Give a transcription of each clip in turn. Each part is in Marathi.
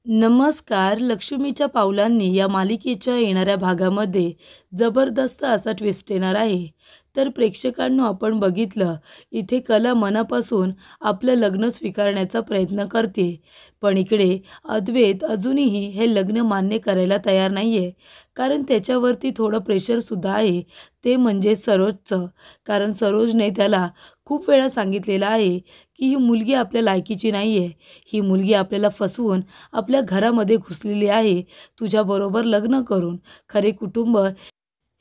नमस्कार. लक्ष्मीच्या पावलांनी या मालिकेच्या येणाऱ्या भागामध्ये जबरदस्त असा ट्विस्ट येणार आहे. तर प्रेक्षकांनो, आपण बघितलं, इथे कला मनापासून आपलं लग्न स्वीकारण्याचा प्रयत्न करते. पण इकडे अद्वैत अजूनही हे लग्न मान्य करायला तयार नाही आहे. कारण त्याच्यावरती थोडं प्रेशरसुद्धा आहे. ते म्हणजे सरोजचं. कारण सरोजने त्याला खूप वेळा सांगितलेलं आहे की ही मुलगी आपल्या लायकीची नाही आहे. ही मुलगी आपल्याला फसवून आपल्या घरामध्ये घुसलेली आहे, तुझ्याबरोबर लग्न करून. खरे कुटुंब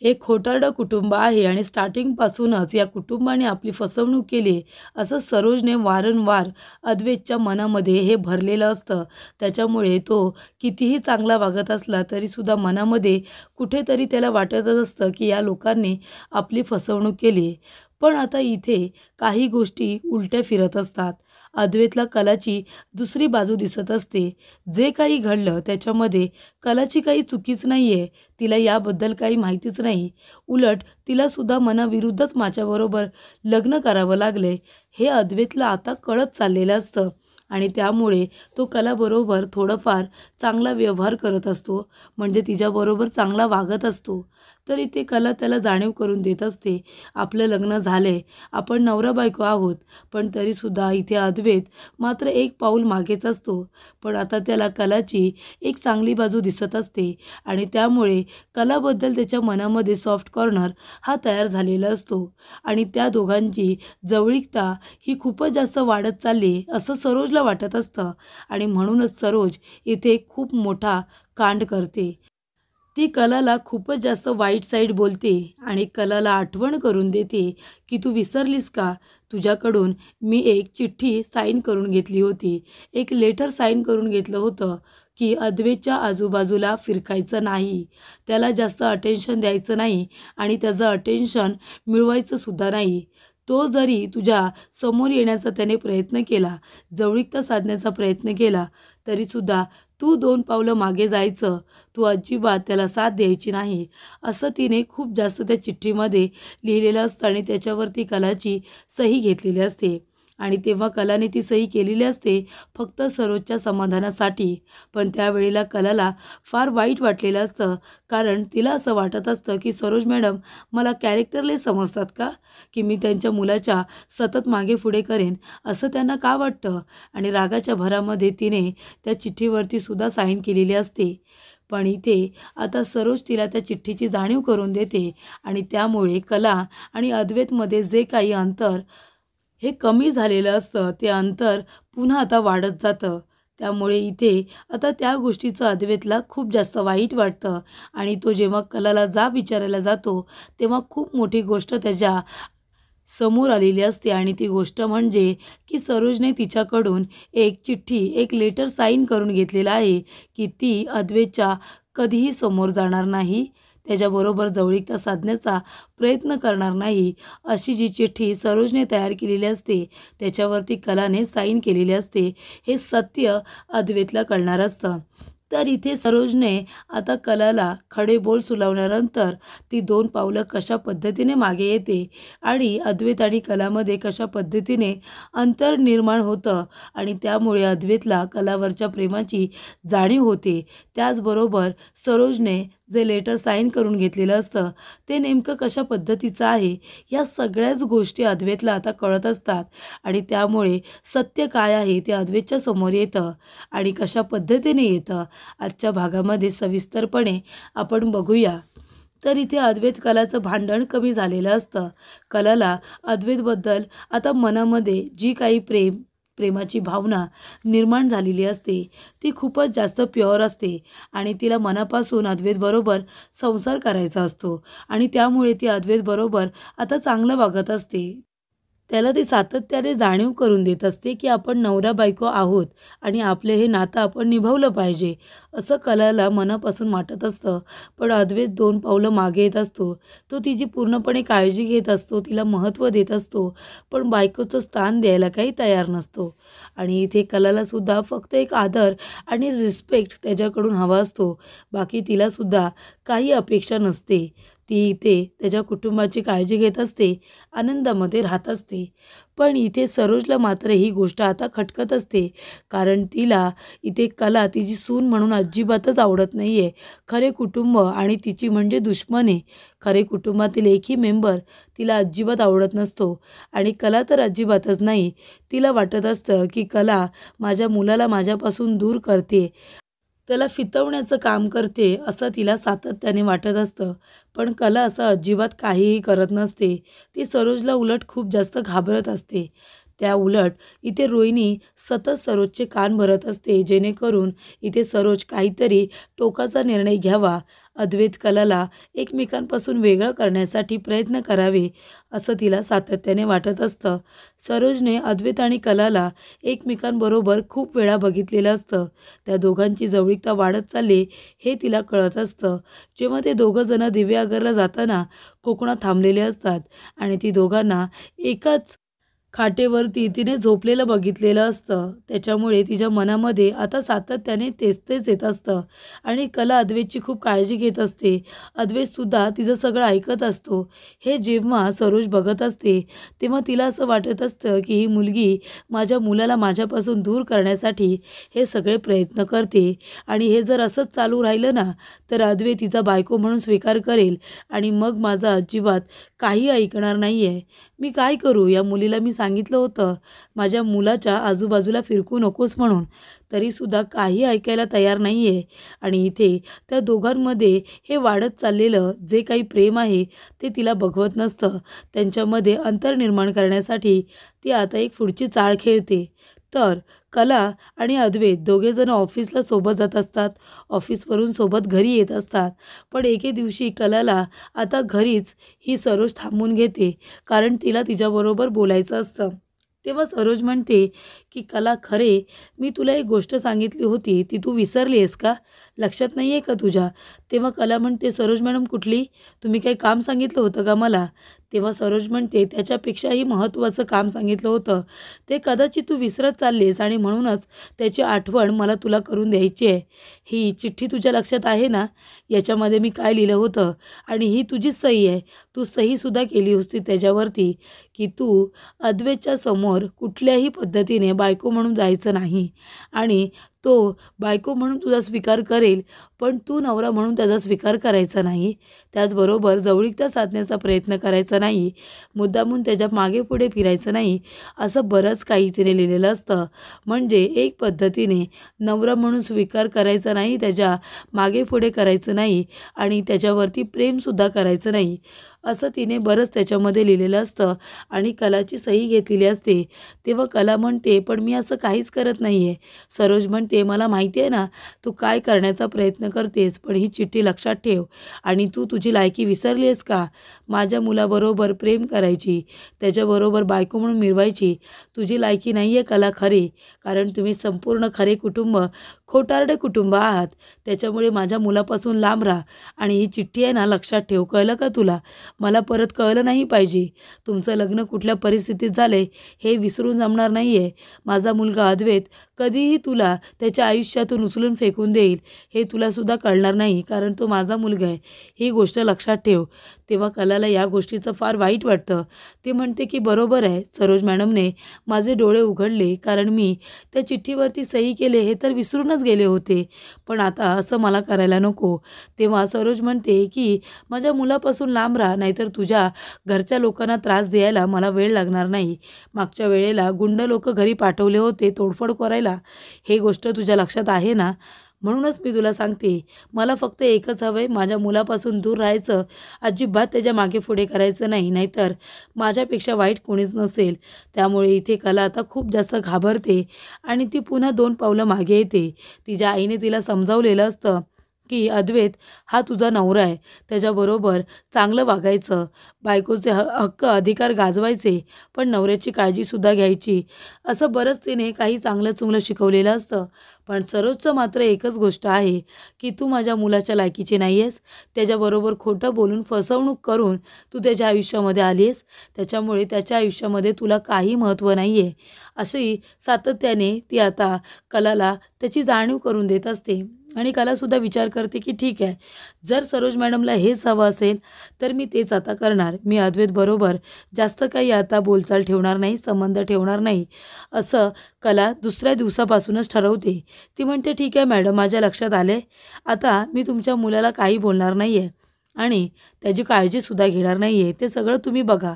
हे खोटारडं कुटुंब आहे आणि स्टार्टिंगपासूनच या कुटुंबाने आपली फसवणूक केली, असं सरोजने वारंवार अद्वैतच्या मनामध्ये हे भरलेलं असतं. त्याच्यामुळे तो कितीही चांगला वागत असला तरीसुद्धा मनामध्ये कुठेतरी त्याला वाटतच असतं की या लोकांनी आपली फसवणूक केली. पण आता इथे काही गोष्टी उलट्या फिरत असतात. अद्वैतला कलाची दुसरी बाजू दिसत असते. जे काही घडलं त्याच्यामध्ये कलाची काही चुकीच नाही आहे. तिला याबद्दल काही माहितीच नाही. उलट तिलासुद्धा मनाविरुद्धच माझ्याबरोबर लग्न करावं लागले, हे अद्वैतला आता कळत चाललेलं असतं. आणि त्यामुळे तो कलाबरोबर थोडंफार चांगला व्यवहार करत असतो, म्हणजे तिच्याबरोबर चांगला वागत असतो. तरी ते कला त्याला जाणीव करून देत असते, आपलं लग्न झाले, आपण नवरा बायको आहोत. पण तरीसुद्धा इथे अद्वैत मात्र एक पाऊल मागेच असतो. पण आता त्याला कलाची एक चांगली बाजू दिसत असते आणि त्यामुळे कलाबद्दल त्याच्या मनामध्ये सॉफ्ट कॉर्नर हा तयार झालेला असतो. आणि त्या दोघांची जवळीकता ही खूपच जास्त वाढत चालली असं सरोजला वाटत असतं. आणि म्हणूनच सरोज इथे खूप मोठा कांड करते. ती कलाला खूपच जास्त वाईट साईड बोलते आणि कलाला आठवण करून देते की तू विसरलीस का, तुझ्याकडून मी एक चिठ्ठी साईन करून घेतली होती, एक लेटर साईन करून घेतलं होतं की अद्वैतच्या आजूबाजूला फिरकायचं नाही, त्याला जास्त अटेन्शन द्यायचं नाही आणि त्याचं अटेन्शन मिळवायचं सुद्धा नाही. तो जरी तुझ्या समोर येण्याचा त्याने प्रयत्न केला, जवळीकता साधण्याचा प्रयत्न केला, तरीसुद्धा तू 2 पावलं मागे जायचं, तू अजिबात त्याला साथ द्यायची नाही, असं तिने खूप जास्त त्या चिठ्ठीमध्ये लिहिलेलं असतं आणि त्याच्यावरती कलाची सही घेतलेली असते. आणि तेव्हा कलाने ती सही केलेली असते फक्त सरोजच्या समाधानासाठी. पण त्यावेळेला कलाला फार वाईट वाटलेलं असतं. कारण तिला असं वाटत असतं की सरोज मॅडम मला कॅरेक्टरलेस समजतात का, की मी त्यांच्या मुलाच्या सतत मागे पुढे करेन, असं त्यांना का वाटतं. आणि रागाच्या भरामध्ये तिने त्या चिठ्ठीवरती सुद्धा साईन केलेली असते. पण इथे आता सरोज तिला त्या चिठ्ठीची जाणीव करून देते आणि त्यामुळे कला आणि अद्वैतमध्ये जे काही अंतर हे कमी झालेलं असतं, ते अंतर पुन्हा आता वाढत जातं. त्यामुळे इथे आता त्या गोष्टीचं अद्वैतला खूप जास्त वाईट वाटतं. आणि तो जेव्हा कलाला जाब विचारायला जातो, तेव्हा खूप मोठी गोष्ट त्याच्या समोर आलेली असते. आणि ती गोष्ट म्हणजे की सरोजने तिच्याकडून एक चिठ्ठी, एक लेटर साईन करून घेतलेला आहे की ती अद्वैतच्या कधीही समोर जाणार नाही, त्याच्याबरोबर जवळीकता साधण्याचा प्रयत्न करणार नाही, अशी जी चिठ्ठी सरोजने तयार केलेली असते, त्याच्यावरती कलाने साईन केलेली असते. हे सत्य अद्वैतला कळणार असतं. तर इथे सरोजने आता कलाला खडे बोल सुनावल्यानंतर ती 2 पावलं कशा पद्धतीने मागे येते आणि अद्वैत आणि कलामध्ये कशा पद्धतीने अंतर निर्माण होतं आणि त्यामुळे अद्वैतला कलावरच्या प्रेमाची जाणीव होते. त्याचबरोबर सरोजने जे लेटर साईन करून घेतलेलं असतं ते नेमकं कशा पद्धतीचं आहे, या सगळ्याच गोष्टी अद्वैतला आता कळत असतात. आणि त्यामुळे सत्य काय आहे ते अद्वैतच्या समोर येतं आणि कशा पद्धतीने येतं, आजच्या भागामध्ये सविस्तरपणे आपण बघूया. तर इथे अद्वैत कलाचं भांडण कमी झालेलं असतं. कलाला अद्वैतबद्दल आता मनामध्ये जी काही प्रेमाची भावना निर्माण झालेली असते, ती खूपच जास्त प्युअर असते आणि तिला मनापासून अद्वैतबरोबर संसार करायचा असतो. आणि त्यामुळे ती अद्वैतबरोबर आता चांगलं वागत असते. त्याला ती सातत्याने जाणीव करून देत असते की आपण नवरा बायको आहोत आणि आपले हे नातं आपण निभावलं पाहिजे, असं कलाला मनापासून वाटत असतं. पण अद्वैत 2 पावलं मागे येत असतो. तो तिची पूर्णपणे काळजी घेत असतो, तिला महत्त्व देत असतो, पण बायकोचं स्थान द्यायला काही तयार नसतो. आणि इथे कलालासुद्धा फक्त एक आदर आणि रिस्पेक्ट त्याच्याकडून हवा असतो. बाकी तिलासुद्धा काही अपेक्षा नसते. ती इथे त्याच्या कुटुंबाची काळजी घेत असते, आनंदामध्ये राहत असते. पण इथे सरोजला मात्र ही गोष्ट आता खटकत असते, कारण तिला इथे कला तिची सून म्हणून अजिबातच आवडत नाही आहे. खरे कुटुंब आणि तिची म्हणजे दुश्मन आहे. खरे कुटुंबातील एकही मेंबर तिला अजिबात आवडत नसतो आणि कला तर अजिबातच नाही. तिला वाटत असतं की कला माझ्या मुलाला माझ्यापासून दूर करते, त्याला फितवण्याचं काम करते असं तिला सातत्याने वाटत असतं. पण कला असं अजिबात काहीही करत नसते. ती सरोजला उलट खूप जास्त घाबरत असते. त्या उलट इथे रोहिणी सतत सरोजचे कान भरत असते, जेणेकरून इथे सरोज काहीतरी टोकाचा निर्णय घ्यावा. अद्वैत कलाला एकमेकांपासून वेगळं करण्यासाठी प्रयत्न करावे असं तिला सातत्याने वाटत असतं. सरोजने अद्वैत आणि कलाला एकमेकांबरोबर खूप वेळा बघितलेलं असतं. त्या दोघांची जवळीकता वाढत चालली हे तिला कळत असतं. जेव्हा ते दोघं जण दिव्यागरला जाताना कोकणात थांबलेले असतात आणि ती दोघांना एकाच खाटेवरती तिने झोपलेलं बघितलेलं असतं. त्याच्यामुळे तिच्या मनामध्ये आता सातत्याने तेच तेच येत असतं आणि कला अद्वैतची खूप काळजी घेत असते. अद्वैतसुद्धा तिचं सगळं ऐकत असतो. हे जेव्हा सरोज बघत असते तेव्हा तिला असं वाटत असतं की ही मुलगी माझ्या मुलाला माझ्यापासून दूर करण्यासाठी हे सगळे प्रयत्न करते आणि हे जर असंच चालू राहिलं ना, तर अद्वैत तिचा बायको म्हणून स्वीकार करेल आणि मग माझा अजिबात काही ऐकणार नाही आहे. मी काय करू? या मुलीला मी सांगितलं होतं माझ्या मुलाच्या आजूबाजूला फिरकू नकोस म्हणून, तरीसुद्धा काही ऐकायला तयार नाही आहे. आणि इथे त्या दोघांमध्ये हे वाढत चाललेलं जे काही प्रेम आहे ते तिला बघवत नसतं. त्यांच्यामध्ये अंतर निर्माण करण्यासाठी ती आता एक पुढची चाळ खेळते. तर कला आणि अद्वैत दोघेजण ऑफिसला सोबत जात असतात. ऑफिसवरून सोबत घरी येत असतात. पण एके दिवशी कलाला आता घरीच ही सरोज थांबून घेते, कारण तिला तिच्याबरोबर बोलायचं असतं. तेव्हा सरोज म्हणते की कला, खरे मी तुला एक गोष्ट सांगितली होती, ती तू विसरली आहेस का? लक्षात नाही आहे का तुझ्या? तेव्हा कला म्हणते, सरोज मॅडम कुठली? तुम्ही काही काम सांगितलं होतं का मला? तेव्हा सरोज म्हणते, त्याच्यापेक्षाही महत्त्वाचं काम सांगितलं होतं. ते कदाचित तू विसरत चाललीस आणि म्हणूनच त्याची आठवण मला तुला करून द्यायची आहे. ही चिठ्ठी तुझ्या लक्षात आहे ना? याच्यामध्ये मी काय लिहिलं होतं आणि ही तुझीच सही आहे. तू सहीसुद्धा केली होती त्याच्यावरती की तू अद्वैतच्या समोर कुठल्याही पद्धतीने बायको म्हणून जायचं नाही आणि तो बायको म्हणून तुझा स्वीकार करेल, पण तू नवरा म्हणून त्याचा स्वीकार करायचा नाही. त्याचबरोबर जवळीकता साधण्याचा प्रयत्न करायचा नाही, मुद्दामून त्याच्या मागे पुढे फिरायचं नाही, असं बरंच काही तिने लिहिलेलं असतं. म्हणजे एक पद्धतीने नवरा म्हणून स्वीकार करायचा नाही, त्याच्या मागे पुढे करायचं नाही आणि त्याच्यावरती प्रेमसुद्धा करायचं नाही, असं तिने बरंच त्याच्यामध्ये लिहिलेलं असतं आणि कलाची सही घेतलेली असते. तेव्हा कला म्हणते, पण मी असं काहीच करत नाही आहे. सरोज म्हणते, मला माहिती आहे ना तू काय करण्याचा प्रयत्न करतेस, पण ही चिठ्ठी लक्षात ठेव आणि तू तुझी लायकी विसरली आहेस का? माझ्या मुलाबरोबर प्रेम करायची, त्याच्याबरोबर बायको म्हणून मिरवायची तुझी लायकी नाही आहे कला, खरी. कारण तुम्ही संपूर्ण खरे कुटुंब खोटारडे कुटुंब आहात. त्याच्यामुळे माझ्या मुलापासून लांब राहा आणि ही चिठ्ठी आहे ना, लक्षात ठेव. कळलं का तुला? मला परत कळलं नाही पाहिजे. तुमचं लग्न कुठल्या परिस्थितीत झालं हे विसरून जमणार नाही आहे. माझा मुलगा अद्वैत कधीही तुला त्याच्या आयुष्यातून उचलून फेकून देईल हे तुलासुद्धा कळणार नाही, कारण तो माझा मुलगा आहे. ही गोष्ट लक्षात ठेव. तेव्हा कलाला या गोष्टीचं फार वाईट वाटतं. ती म्हणते की बरोबर आहे, सरोज मॅडमने माझे डोळे उघडले, कारण मी त्या चिठ्ठीवरती सही केले हे तर विसरूनच गेले होते, पण आता असं मला करायला नको. तेव्हा सरोज म्हणते की माझ्या मुलापासून लांब राहा, नाहीतर तुझ्या घरच्या लोकांना त्रास द्यायला मला वेळ लागणार नाही. मागच्या वेळेला गुंड लोक घरी पाठवले होते तोडफोड करायला, हे गोष्ट तुझ्या लक्षात आहे ना? म्हणूनच मी तुला सांगते, मला फक्त एकच हवं आहे, माझ्या मुलापासून दूर राहायचं, अजिबात त्याच्या मागे पुढे करायचं नाही, नाहीतर माझ्यापेक्षा वाईट कोणीच नसेल. त्यामुळे इथे कला आता खूप जास्त घाबरते आणि ती पुन्हा 2 पावलं मागे येते. तिच्या आईने तिला समजावलेलं असतं की अद्वैत हा तुझा नवरा आहे, त्याच्याबरोबर चांगलं वागायचं, बायकोचे हक्क अधिकार गाजवायचे, पण नवऱ्याची काळजीसुद्धा घ्यायची, असं बरंच तिने काही चांगलं चुंगलं शिकवलेलं असतं. पण सरोजचं मात्र एकच गोष्ट आहे की तू माझ्या मुलाच्या लायकीची नाही आहेस. त्याच्याबरोबर खोटं बोलून फसवणूक करून तू त्याच्या आयुष्यामध्ये आली आहेस. त्याच्यामुळे त्याच्या आयुष्यामध्ये तुला काही महत्त्व नाही आहे. अशी सातत्याने ती आता कलाला त्याची जाणीव करून देत असते. आणि कलासुद्धा विचार करते की ठीक आहे, जर सरोज मॅडमला हेच हवं असेल तर मी तेच आता करणार. मी अद्वैतबरोबर जास्त काही आता बोलचाल ठेवणार नाही, संबंध ठेवणार नाही, असं कला दुसऱ्या दिवसापासूनच ठरवते. ती म्हणते ठीक आहे मॅडम, माझ्या लक्षात आले. आता मी तुमच्या मुलाला काही बोलणार नाही आहे आणि त्याची काळजीसुद्धा घेणार नाही आहे. ते सगळं तुम्ही बघा.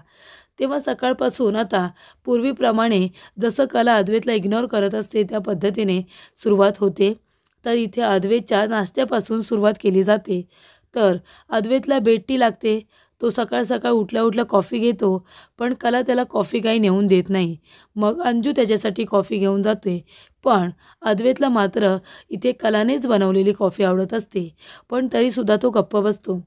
तेव्हा सकाळपासून आता पूर्वीप्रमाणे जसं कला अद्वैतला इग्नोर करत असते त्या पद्धतीने सुरुवात होते. तर इथे अद्वैतच्या नाश्त्यापासून सुरुवात केली जाते. तर अद्वैतला बेड लागते. तो सकाळ सकाळ उठल्या उठल्या कॉफी घेतो, पण कला त्याला कॉफी काही नेऊन देत नाही. मग अंजू त्याच्यासाठी कॉफी घेऊन जाते. पण अद्वैतला मात्र इथे कलानेच बनवलेली कॉफी आवडत असते. पण तरीसुद्धा तो गप्प बसतो.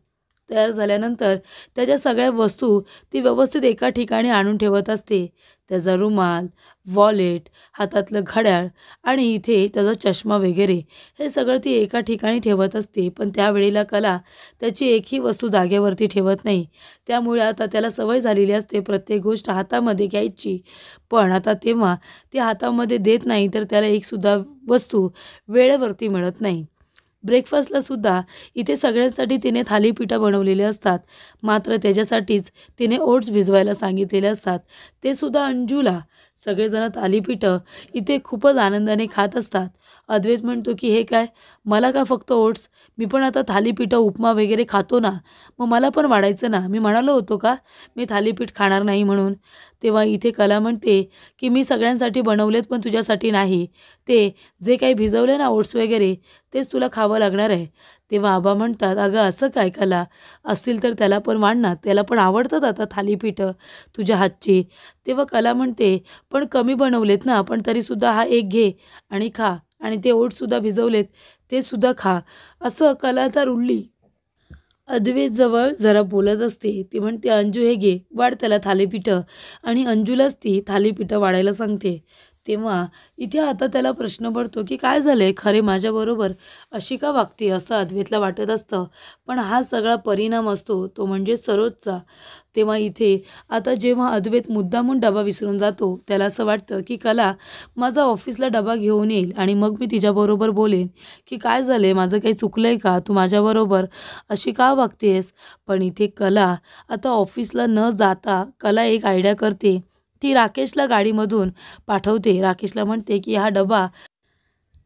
तयार झाल्यानंतर त्याच्या सगळ्या वस्तू ती व्यवस्थित एका ठिकाणी आणून ठेवत असते. त्याचा रुमाल, वॉलेट, हातातलं घड्याळ आणि इथे त्याचा चष्मा वगैरे हे सगळं ती एका ठिकाणी ठेवत असते. पण त्यावेळेला कला त्याची एकही वस्तू जागेवरती ठेवत नाही. त्यामुळे आता त्याला सवय झालेली असते प्रत्येक गोष्ट हातामध्ये घ्यायची. पण आता तेव्हा ती हातामध्ये देत नाही तर त्याला एकसुद्धा वस्तू वेळेवरती मिळत नाही. ब्रेकफास्टला सुद्धा इथे सगळ्यांसाठी तिने थालीपीठं बनवलेले असतात. मात्र त्याच्यासाठीच तिने ओट्स भिजवायला सांगितलेले असतात. ते सुद्धा अंजूला. सगळेजण थालीपीठं इथे खूपच आनंदाने खात असतात. अद्वैत म्हणतो की हे काय, मला का फक्त ओट्स? मी पण आता थालीपीठं उपमा वगैरे खातो ना, मग मला पण वाढायचं ना. मी म्हणालो होतो का मी थालीपीठ खाणार नाही म्हणून? तेव्हा इथे कला म्हणते की मी सगळ्यांसाठी बनवलेत पण तुझ्यासाठी नाही. ते जे काही भिजवले ना ओट्स वगैरे तेच तुला खावं लागणार आहे. तेव्हा आबा म्हणतात अगं असं काय कला, असतील तर त्याला पण वाढ ना, त्याला पण आवडतात आता थालीपीठं तुझ्या हातची. तेव्हा कला म्हणते पण कमी बनवलेत ना, पण तरीसुद्धा हा एक घे आणि खा आणि ते ओट्ससुद्धा भिजवलेत ते सुद्धा खा. असं कला तर उरली अद्वैतजवळ जरा बोलत असते. ती म्हणते अंजू हे घे, वाढ त्याला थालीपीठं आणि अंजूलाच ती थालीपीठं वाढायला सांगते. तेव्हा इथे आता त्याला प्रश्न पडतो की काय झालं आहे, खरे माझ्याबरोबर अशी का वागते असं अद्वैतला वाटत असतं. पण हा सगळा परिणाम असतो तो म्हणजे सरोजचा. तेव्हा इथे आता जेव्हा अद्वैत मुद्दामून डबा विसरून जातो, त्याला असं वाटतं की कला माझा ऑफिसला डबा घेऊन येईल आणि मग मी तिच्याबरोबर बोलेन की काय झालं आहे, माझं काही चुकलं आहे का, तू माझ्याबरोबर अशी का वागतेस. पण इथे कला आता ऑफिसला न जाता कला एक आयडिया करते. ती राकेशला गाडीमधून पाठवते. राकेशला म्हणते की हा डबा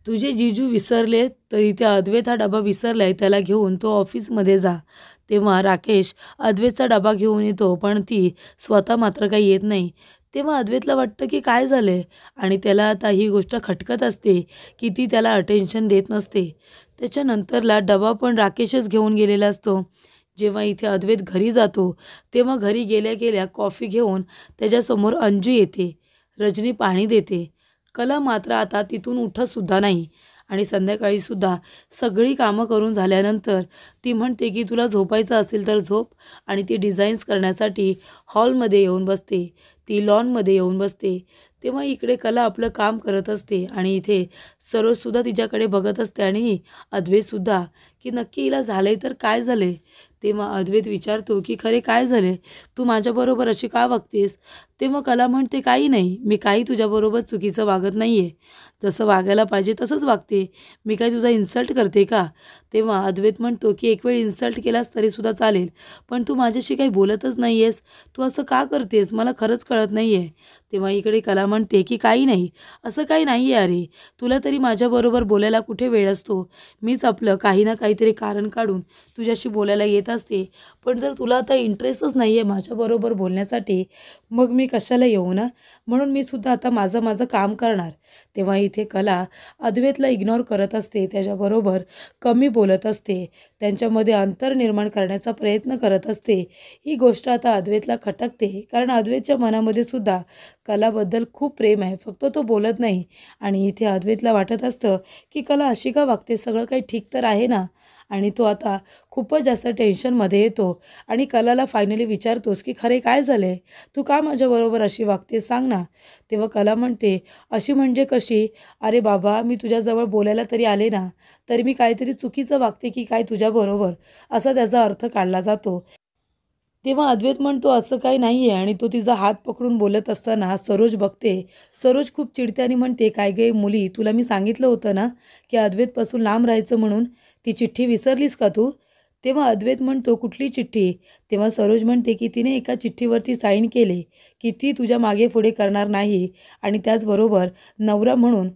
तुझे जीजू विसरले तर इथे अद्वैत हा डबा विसरलाय, त्याला घेऊन तो ऑफिसमध्ये जा. तेव्हा राकेश अद्वैतचा डबा घेऊन येतो पण ती स्वतः मात्र काही येत नाही. तेव्हा अद्वैतला वाटतं की काय झालंय आणि त्याला आता ही गोष्ट खटकत असते की ती त्याला अटेन्शन देत नसते. त्याच्यानंतरला डबा पण राकेशच घेऊन गेलेला असतो. जेव्हा इथे अद्वैत घरी जातो तेव्हा घरी गेल्या गेल्या कॉफी घेऊन त्याच्यासमोर अंजू येते. रजनी पाणी देते. कला मात्र आता तिथून उठतसुद्धा नाही आणि संध्याकाळीसुद्धा सगळी कामं करून झाल्यानंतर ती म्हणते की तुला झोपायचं असेल तर झोप आणि ती डिझाईन्स करण्यासाठी हॉलमध्ये येऊन बसते. ती लॉनमध्ये येऊन बसते. तेव्हा इकडे कला आपलं काम करत असते आणि इथे सरोजसुद्धा तिच्याकडे बघत असते आणि अद्वैतसुद्धा की नक्की हिला झालं तर काय झालं. तेव्हा अद्वैत विचारतो की खरे काय झाले, तू माझ्याबरोबर अशी का वागतेस. तेव्हा कला म्हणते काही नाही, मी काही तुझ्याबरोबर चुकीचं वागत नाही आहे, जसं वागायला पाहिजे तसंच वागते, मी काय तुझा इन्सल्ट करते का. तेव्हा अद्वैत म्हणतो की एक वेळ इन्सल्ट केलास तरीसुद्धा चालेल, पण तू माझ्याशी काही बोलतच नाही आहेस, तू असं का करतेस, मला खरंच कळत नाही आहे. तेव्हा इकडे कला म्हणते की काही नाही, असं काही नाही आहे, अरे तुला तरी माझ्याबरोबर बोलायला कुठे वेळ असतो. मीच आपलं काही ना काहीतरी कारण काढून तुझ्याशी बोलायला येत असते. पण जर तुला आता इंटरेस्टच नाही आहे माझ्याबरोबर बोलण्यासाठी मग मी कशाला येऊ ना. म्हणून मी सुद्धा आता माझं काम करणार. तेव्हा इथे कला अद्वैतला इग्नोर करत असते, त्याच्याबरोबर कमी बोलत असते, त्यांच्यामध्ये अंतर निर्माण करण्याचा प्रयत्न करत असते. ही गोष्ट आता अद्वैतला खटकते कारण अद्वैतच्या मनामध्ये सुद्धा कलाबद्दल खूप प्रेम आहे, फक्त तो बोलत नाही. आणि इथे अद्वैतला वाटत असतं की कला अशी का वागते, सगळं काही ठीक तर आहे ना. आणि तो आता खूपच जास्त टेन्शनमध्ये येतो आणि कलाला फायनली विचारतोस की खरे काय झाले, तू का माझ्याबरोबर अशी वागते सांग ना. तेव्हा कला म्हणते, अशी म्हणजे कशी, अरे बाबा मी तुझ्याजवळ बोलायला तरी आले ना, तरी मी काहीतरी चुकीचं वागते की काय तुझ्याबरोबर, असा त्याचा अर्थ काढला जातो. तेव्हा अद्वैत म्हणतो असं काही नाही आहे आणि तो तिचा हात पकडून बोलत असताना सरोज बघते. सरोज खूप चिडते आणि म्हणते, काय गे मुली, तुला मी सांगितलं होतं ना की अद्वैतपासून लांब राहायचं म्हणून. ती चिठ्ठी विसरलीस का तू. तेव्हा अद्वैत म्हणतो, कुठली चिठ्ठी. तेव्हा सरोज म्हणते की तिने एका चिठ्ठीवरती साईन केले की ती तुझ्या मागे पुढे करणार नाही आणि त्याचबरोबर नवरा म्हणून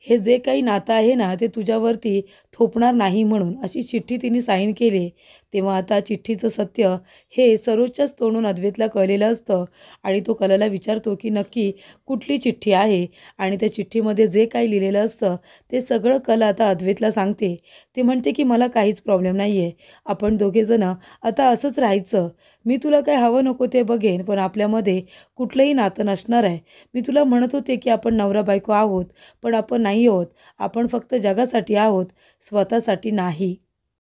हे जे काही नातं आहे ना ते तुझ्यावरती थोपणार नाही म्हणून अशी चिठ्ठी तिने साईन केली. तेव्हा आता चिठ्ठीचं सत्य हे सरोजच्याच तोंडून अद्वैतला कळलेलं असतं आणि तो कलाला विचारतो की नक्की कुठली चिठ्ठी आहे आणि त्या चिठ्ठीमध्ये जे काही लिहिलेलं असतं ते सगळं कला आता अद्वैतला सांगते. ते म्हणते की मला काहीच प्रॉब्लेम नाही आहे, आपण दोघेजणं आता असंच राहायचं. मी तुला काय हवं नको ते बघेन, पण आपल्यामध्ये कुठलंही नातं नसणार आहे. मी तुला म्हणत होते की आपण नवरा बायको आहोत, पण आपण नाही आहोत. आपण फक्त जगासाठी आहोत, स्वतःसाठी नाही.